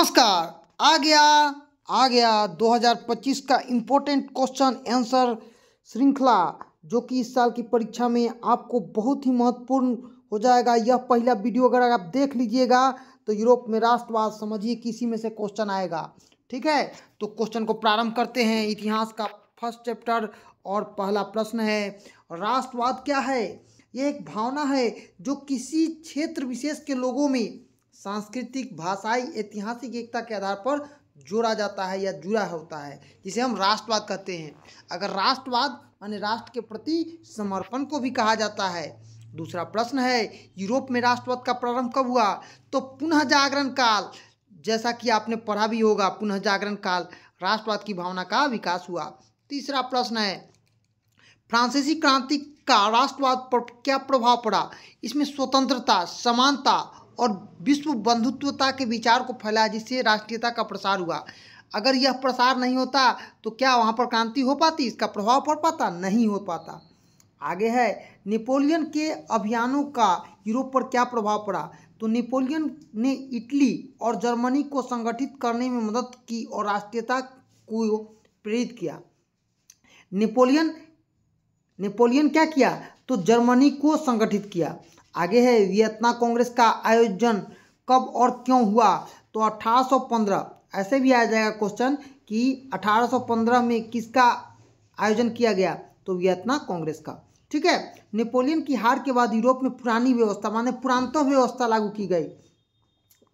नमस्कार। आ गया 2025 का इम्पोर्टेंट क्वेश्चन आंसर श्रृंखला, जो कि इस साल की परीक्षा में आपको बहुत ही महत्वपूर्ण हो जाएगा। यह पहला वीडियो अगर आप देख लीजिएगा तो यूरोप में राष्ट्रवाद समझिए किसी में से क्वेश्चन आएगा। ठीक है, तो क्वेश्चन को प्रारंभ करते हैं। इतिहास का फर्स्ट चैप्टर और पहला प्रश्न है, राष्ट्रवाद क्या है? यह एक भावना है जो किसी क्षेत्र विशेष के लोगों में सांस्कृतिक, भाषाई, ऐतिहासिक एकता के आधार पर जोड़ा जाता है या जुड़ा होता है, जिसे हम राष्ट्रवाद कहते हैं। अगर राष्ट्रवाद माने राष्ट्र के प्रति समर्पण को भी कहा जाता है। दूसरा प्रश्न है, यूरोप में राष्ट्रवाद का प्रारंभ कब हुआ? तो पुनः जागरण काल, जैसा कि आपने पढ़ा भी होगा, पुनः जागरण काल राष्ट्रवाद की भावना का विकास हुआ। तीसरा प्रश्न है, फ्रांसीसी क्रांति का राष्ट्रवाद पर क्या प्रभाव पड़ा? इसमें स्वतंत्रता, समानता और विश्व बंधुत्वता के विचार को फैलाया, जिससे राष्ट्रीयता का प्रसार हुआ। अगर यह प्रसार नहीं होता तो क्या वहाँ पर क्रांति हो पाती? इसका प्रभाव पड़ पाता? नहीं हो पाता। आगे है, नेपोलियन के अभियानों का यूरोप पर क्या प्रभाव पड़ा? तो नेपोलियन ने इटली और जर्मनी को संगठित करने में मदद की और राष्ट्रीयता को प्रेरित किया। नेपोलियन क्या किया? तो जर्मनी को संगठित किया। आगे है, वियतना कांग्रेस का आयोजन कब और क्यों हुआ? तो 1815। ऐसे भी आ जाएगा क्वेश्चन कि 1815 में किसका आयोजन किया गया? तो वियतना कांग्रेस का। ठीक है, नेपोलियन की हार के बाद यूरोप में पुरानी व्यवस्था माने पुरातत्व व्यवस्था लागू की गई।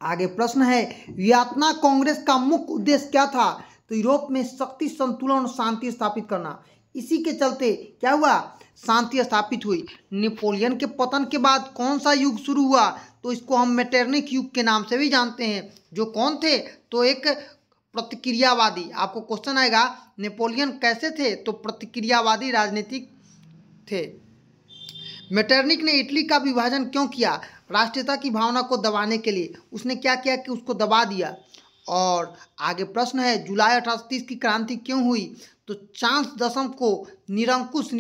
आगे प्रश्न है, वियतना कांग्रेस का मुख्य उद्देश्य क्या था? तो यूरोप में शक्ति संतुलन और शांति स्थापित करना। इसी के चलते क्या हुआ? शांति स्थापित हुई। नेपोलियन के पतन के बाद कौन सा युग शुरू हुआ? तो इसको हम मेटरनिक युग के नाम से भी जानते हैं। जो कौन थे? तो एक प्रतिक्रियावादी। आपको क्वेश्चन आएगा, नेपोलियन कैसे थे? तो प्रतिक्रियावादी राजनीतिक थे। मेटरनिक ने इटली का विभाजन क्यों किया? राष्ट्रीयता की भावना को दबाने के लिए। उसने क्या किया कि उसको दबा दिया। और आगे प्रश्न है, जुलाई 1830 की क्रांति क्यों हुई? तो चार्ल्स दशम को निरंकुश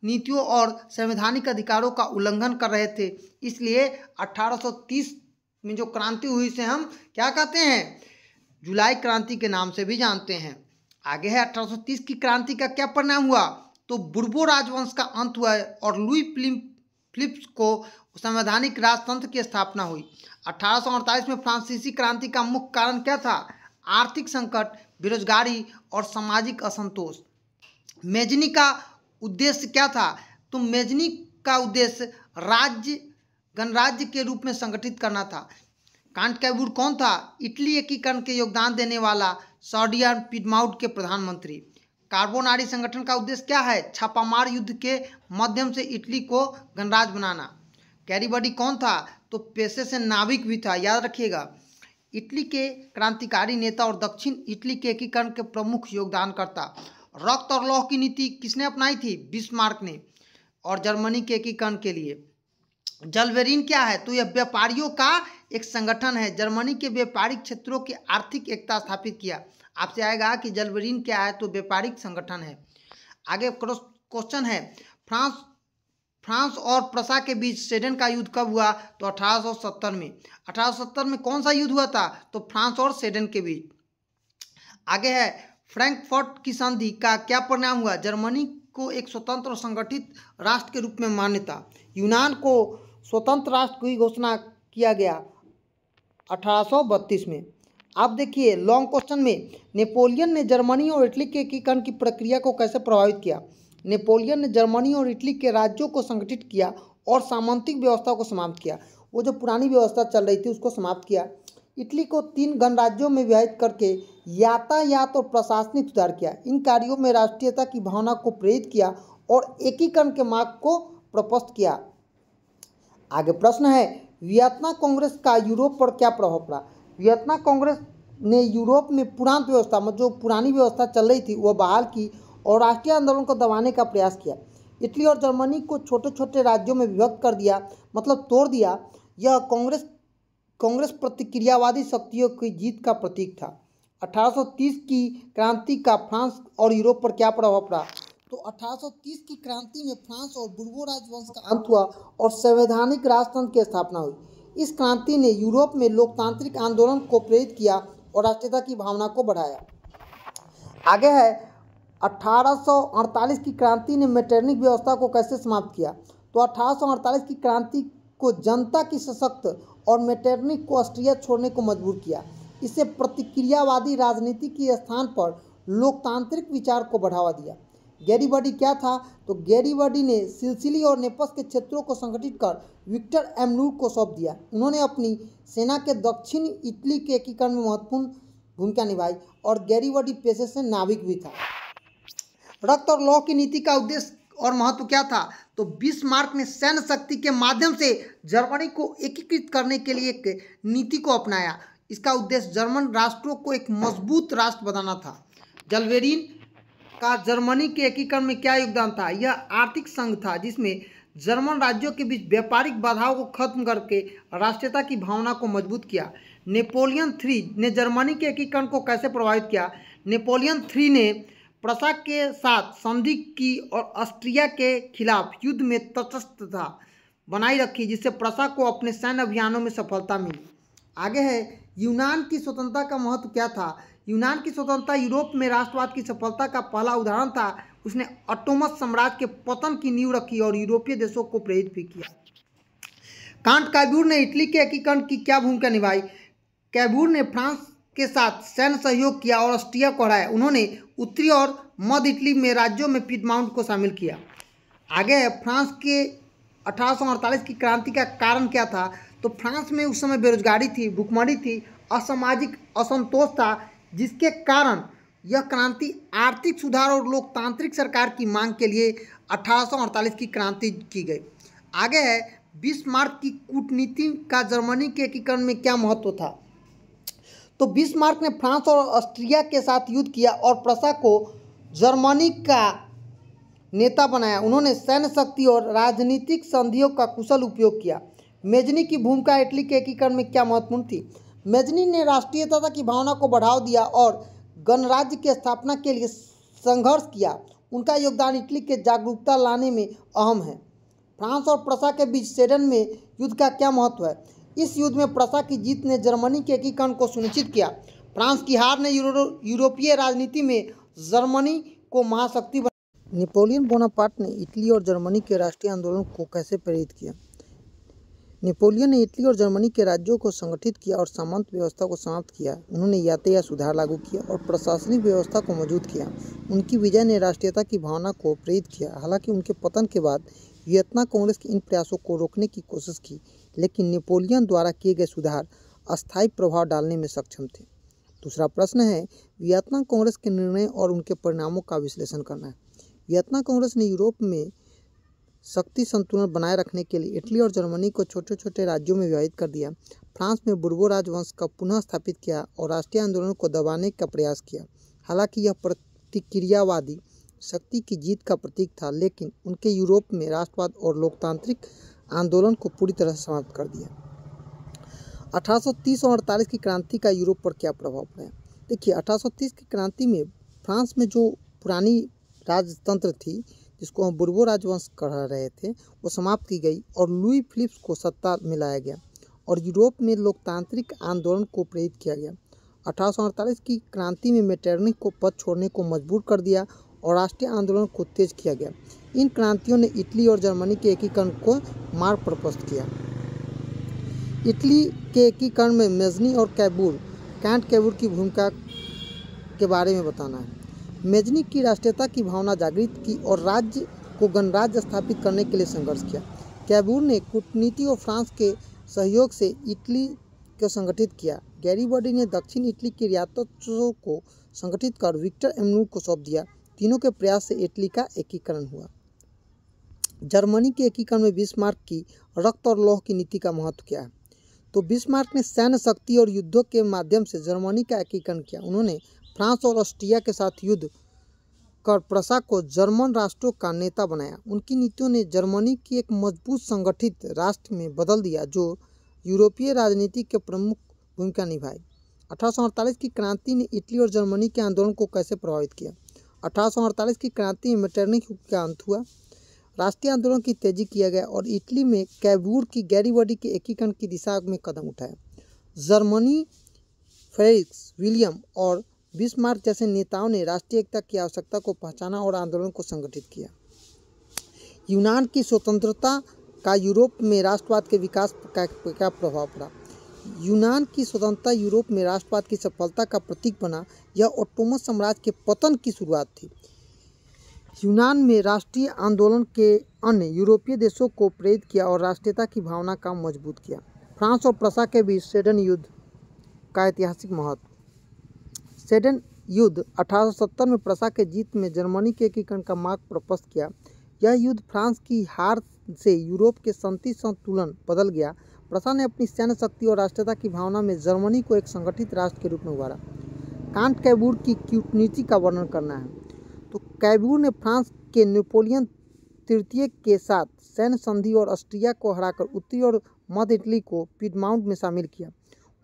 नीतियों और संवैधानिक अधिकारों का उल्लंघन कर रहे थे, इसलिए 1830 में जो क्रांति हुई से हम क्या कहते हैं? जुलाई क्रांति के नाम से भी जानते हैं। आगे है, 1830 की क्रांति का क्या परिणाम हुआ? तो बुर्बो राजवंश का अंत हुआ और लुई फिलिप्स को संवैधानिक राजतंत्र की स्थापना हुई। 1848 में फ्रांसीसी क्रांति का मुख्य कारण क्या था? आर्थिक संकट, बेरोजगारी और सामाजिक असंतोष। मेजनी का उद्देश्य क्या था? तो मेजनी का उद्देश्य गणराज्य के रूप में संगठित करना था। कांटकैबुर कौन था? इटली एकीकरण के योगदान देने वाला सर्डियन पिडमाउंट के प्रधानमंत्री। कार्बोनारी संगठन का उद्देश्य क्या है? छापामार युद्ध के माध्यम से इटली को गणराज्य बनाना। गैरिबल्डी कौन था? तो पेशे से नाविक भी था, याद रखिएगा। इटली के क्रांतिकारी नेता और दक्षिण इटली के एकीकरण के प्रमुख योगदानकर्ता। रक्त और लौह की नीति किसने अपनाई थी? बिस्मार्क ने। और जर्मनी के एकीकरण के लिए जलवेरिन क्या है? तो यह व्यापारियों का एक संगठन है। जर्मनी के व्यापारिक क्षेत्रों की आर्थिक एकता स्थापित किया। आपसे आएगा कि जलवेरिन क्या है? तो व्यापारिक संगठन है। आगे क्वेश्चन है, फ्रांस और प्रसा के बीच सेडन का युद्ध कब हुआ? तो 1870 में। 1870 में कौन सा युद्ध हुआ था? तो फ्रांस और सेडन के बीच। आगे है, फ्रैंकफर्ट की संधि का क्या परिणाम हुआ? जर्मनी को एक स्वतंत्र और संगठित राष्ट्र के रूप में मान्यता। यूनान को स्वतंत्र राष्ट्र की घोषणा किया गया 1832 में। आप देखिए लॉन्ग क्वेश्चन में, नेपोलियन ने जर्मनी और इटली के एकीकरण की प्रक्रिया को कैसे प्रभावित किया? नेपोलियन ने जर्मनी और इटली के राज्यों को संगठित किया और सामंतिक व्यवस्था को समाप्त किया। वो जो पुरानी व्यवस्था चल रही थी उसको समाप्त किया। इटली को 3 गणराज्यों में विभाजित करके यातायात और प्रशासनिक सुधार किया। इन कार्यों में राष्ट्रीयता की भावना को प्रेरित किया और एकीकरण के मार्ग को प्रशस्त किया। आगे प्रश्न है, वियतना कांग्रेस का यूरोप पर क्या प्रभाव पड़ा? वियतना कांग्रेस ने यूरोप में पुरानी व्यवस्था जो पुरानी व्यवस्था चल रही थी वह बहाल की और राष्ट्रीय आंदोलन को दबाने का प्रयास किया। इटली और जर्मनी को छोटे छोटे राज्यों में विभक्त कर दिया, मतलब तोड़ दिया। यह कांग्रेस प्रतिक्रियावादी शक्तियों की जीत का प्रतीक था। 1830 की क्रांति का फ्रांस और यूरोप पर क्या प्रभाव पड़ा? तो 1830 की क्रांति में फ्रांस और बुर्बो राजवंश का अंत हुआ और संवैधानिक राजतंत्र की स्थापना हुई। इस क्रांति ने यूरोप में लोकतांत्रिक आंदोलन को प्रेरित किया और राष्ट्रीयता की भावना को बढ़ाया। आगे है 1848 की क्रांति ने मेटरनिक व्यवस्था को कैसे समाप्त किया। तो 1848 की क्रांति को जनता की सशक्त और मेटरनिक को ऑस्ट्रिया छोड़ने को मजबूर किया। इससे प्रतिक्रियावादी राजनीति के स्थान पर लोकतांत्रिक विचार को बढ़ावा दिया। गैरीबॉडी क्या था। तो गैरीबॉडी ने सिसिली और नेपल्स के क्षेत्रों को संगठित कर विक्टर एमनूर को सौंप दिया। उन्होंने अपनी सेना के दक्षिण इटली के एकीकरण में महत्वपूर्ण भूमिका निभाई और गैरीबॉडी पेशे से नाविक भी था। रक्त और लौह की नीति का उद्देश्य और महत्व क्या था। तो बिस्मार्क ने सैन्य शक्ति के माध्यम से जर्मनी को एकीकृत करने के लिए एक नीति को अपनाया। इसका उद्देश्य जर्मन राष्ट्रों को एक मजबूत राष्ट्र बनाना था। जलवेरिन का जर्मनी के एकीकरण में क्या योगदान था। यह आर्थिक संघ था जिसमें जर्मन राज्यों के बीच व्यापारिक बाधाओं को खत्म करके राष्ट्रीयता की भावना को मजबूत किया। नेपोलियन III ने जर्मनी के एकीकरण को कैसे प्रभावित किया। नेपोलियन III ने प्रसा के साथ संधि की और ऑस्ट्रिया के खिलाफ युद्ध में तटस्थता बनाई रखी, जिससे प्रसा को अपने सैन्य अभियानों में सफलता मिली। आगे है यूनान की स्वतंत्रता का महत्व क्या था। यूनान की स्वतंत्रता यूरोप में राष्ट्रवाद की सफलता का पहला उदाहरण था। उसने ऑटोमन साम्राज्य के पतन की नींव रखी और यूरोपीय देशों को प्रेरित भी किया। कांट कैब्यूर ने इटली के एकीकरण की क्या भूमिका निभाई। कैब्यूर ने फ्रांस के साथ सैन्य सहयोग किया और ऑस्ट्रिया को हराया। उन्होंने उत्तरी और मध्य इटली में राज्यों में पीडमाउंट को शामिल किया। आगे है फ्रांस के 1848 की क्रांति का कारण क्या था। तो फ्रांस में उस समय बेरोजगारी थी, भुखमरी थी, असामाजिक असंतोष था, जिसके कारण यह क्रांति आर्थिक सुधार और लोकतांत्रिक सरकार की मांग के लिए 1848 की क्रांति की गई। आगे है बिस्मार्क की कूटनीति का जर्मनी के एकीकरण में क्या महत्व था। तो बिस्मार्क ने फ्रांस और ऑस्ट्रिया के साथ युद्ध किया और प्रसा को जर्मनी का नेता बनाया। उन्होंने सैन्य शक्ति और राजनीतिक संधियों का कुशल उपयोग किया। मेजनी की भूमिका इटली के एकीकरण में क्या महत्वपूर्ण थी। मेजनी ने राष्ट्रीयता की भावना को बढ़ावा दिया और गणराज्य की स्थापना के लिए संघर्ष किया। उनका योगदान इटली के जागरूकता लाने में अहम है। फ्रांस और प्रसा के बीच सेडन में युद्ध का क्या महत्व है। इस युद्ध में प्रसा की जीत ने जर्मनी के एकीकरण को सुनिश्चित किया। फ्रांस की हार ने यूरोपीय राजनीति में जर्मनी को महाशक्ति बनाया। नेपोलियन बोनापार्ट ने इटली और जर्मनी के राष्ट्रीय आंदोलन को कैसे प्रेरित किया। नेपोलियन ने इटली और जर्मनी के राज्यों को संगठित किया और सामंत व्यवस्था को समाप्त किया। उन्होंने यातायात सुधार लागू किया और प्रशासनिक व्यवस्था को मजबूत किया। उनकी विजय ने राष्ट्रीयता की भावना को प्रेरित किया। हालांकि उनके पतन के बाद वियतना कांग्रेस के इन प्रयासों को रोकने की कोशिश की, लेकिन नेपोलियन द्वारा किए गए सुधार अस्थायी प्रभाव डालने में सक्षम थे। दूसरा प्रश्न है वियतना कांग्रेस के निर्णय और उनके परिणामों का विश्लेषण करना है। वियतना कांग्रेस ने यूरोप में शक्ति संतुलन बनाए रखने के लिए इटली और जर्मनी को छोटे छोटे राज्यों में विभाजित कर दिया। फ्रांस में बुर्बो राजवंश का पुनः स्थापित किया और राष्ट्रीय आंदोलन को दबाने का प्रयास किया। हालांकि यह प्रतिक्रियावादी शक्ति की जीत का प्रतीक था, लेकिन उनके यूरोप में राष्ट्रवाद और लोकतांत्रिक आंदोलन को पूरी तरह से समाप्त कर दिया। 1830 और 48 की क्रांति का यूरोप पर क्या प्रभाव पड़ा। देखिए 1830 की क्रांति में फ्रांस में जो पुरानी राजतंत्र थी, जिसको हम बुर्बो राजवंश कह रहे थे, वो समाप्त की गई और लुई फिलिप्स को सत्ता में लाया गया और यूरोप में लोकतांत्रिक आंदोलन को प्रेरित किया गया। 1848 की क्रांति में मेटरनिक को पद छोड़ने को मजबूर कर दिया और राष्ट्रीय आंदोलन को तेज किया गया। इन क्रांतियों ने इटली और जर्मनी के एकीकरण को मार्ग प्रशस्त किया। इटली के एकीकरण में मेजनी और कांट कैब्यूर की भूमिका के बारे में बताना है। मेजनी की राष्ट्रीयता की भावना जागृत की और राज्य को गणराज्य स्थापित करने के लिए संघर्ष किया। कैब्यूर ने कूटनीति और फ्रांस के सहयोग से इटली को संगठित किया। गैरीबॉडी ने दक्षिण इटली की रियासतों को संगठित कर विक्टर एमनूर को सौंप दिया। तीनों के प्रयास से इटली का एकीकरण हुआ। जर्मनी के एकीकरण में बिस्मार्क की रक्त और लौह की नीति का महत्व क्या है। तो बिस्मार्क ने सैन्य शक्ति और युद्धों के माध्यम से जर्मनी का एकीकरण किया। उन्होंने फ्रांस और ऑस्ट्रिया के साथ युद्ध कर प्रसा को जर्मन राष्ट्रों का नेता बनाया। उनकी नीतियों ने जर्मनी की एक मजबूत संगठित राष्ट्र में बदल दिया, जो यूरोपीय राजनीति के प्रमुख भूमिका निभाई। 1848 की क्रांति ने इटली और जर्मनी के आंदोलन को कैसे प्रभावित किया। 1848 की क्रांति में मेटरनिक युग का अंत हुआ। राष्ट्रीय आंदोलन की तेजी किया गया और इटली में कैबूर की गैरीबॉडी के एकीकरण की दिशा में कदम उठाए। जर्मनी फ्रेडरिक विलियम और बिस्मार्क जैसे नेताओं ने राष्ट्रीय एकता की आवश्यकता को पहचाना और आंदोलन को संगठित किया। यूनान की स्वतंत्रता का यूरोप में राष्ट्रवाद के विकास का क्या प्रभाव पड़ा। यूनान की स्वतंत्रता यूरोप में राष्ट्रवाद की सफलता का प्रतीक बना। यह ओटोमन साम्राज्य के पतन की शुरुआत थी। यूनान में राष्ट्रीय आंदोलन के अन्य यूरोपीय देशों को प्रेरित किया और राष्ट्रीयता की भावना का मजबूत किया। फ्रांस और प्रसा के बीच सेडन युद्ध का ऐतिहासिक महत्व। सेडन युद्ध 1870 में प्रसा के जीत में जर्मनी के एकीकरण का मार्ग प्रशस्त किया। यह युद्ध फ्रांस की हार से यूरोप के शांति संतुलन बदल गया। प्रसा ने अपनी सैन्य शक्ति और राष्ट्रीयता की भावना में जर्मनी को एक संगठित राष्ट्र के रूप में उभारा। कांट कैबूर की कूटनीति का वर्णन करना है तो कैबूर ने फ्रांस के नेपोलियन तृतीय के साथ सैन्य संधि और ऑस्ट्रिया को हराकर उत्तरी और मध्य इटली को पिडमाउंट में शामिल किया।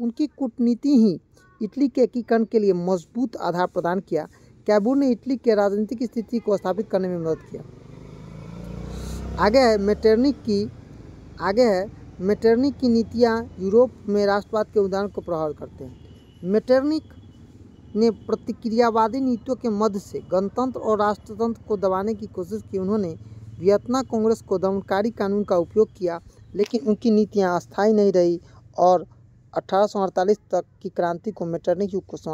उनकी कूटनीति ही इटली के एकीकरण के लिए मजबूत आधार प्रदान किया। कैबूर ने इटली के राजनीतिक स्थिति को स्थापित करने में मदद किया। आगे है मेटरनिक की नीतियाँ यूरोप में राष्ट्रवाद के उदाहरण को प्रभावित करते हैं। मेटरनिक ने प्रतिक्रियावादी नीतियों के मध्य से गणतंत्र और राष्ट्रतंत्र को दबाने की कोशिश की। उन्होंने वियतना कांग्रेस को दमनकारी कानून का उपयोग किया, लेकिन उनकी नीतियाँ अस्थायी नहीं रही और 1848 तक की क्रांति को मेटरनिक युग को समाप्त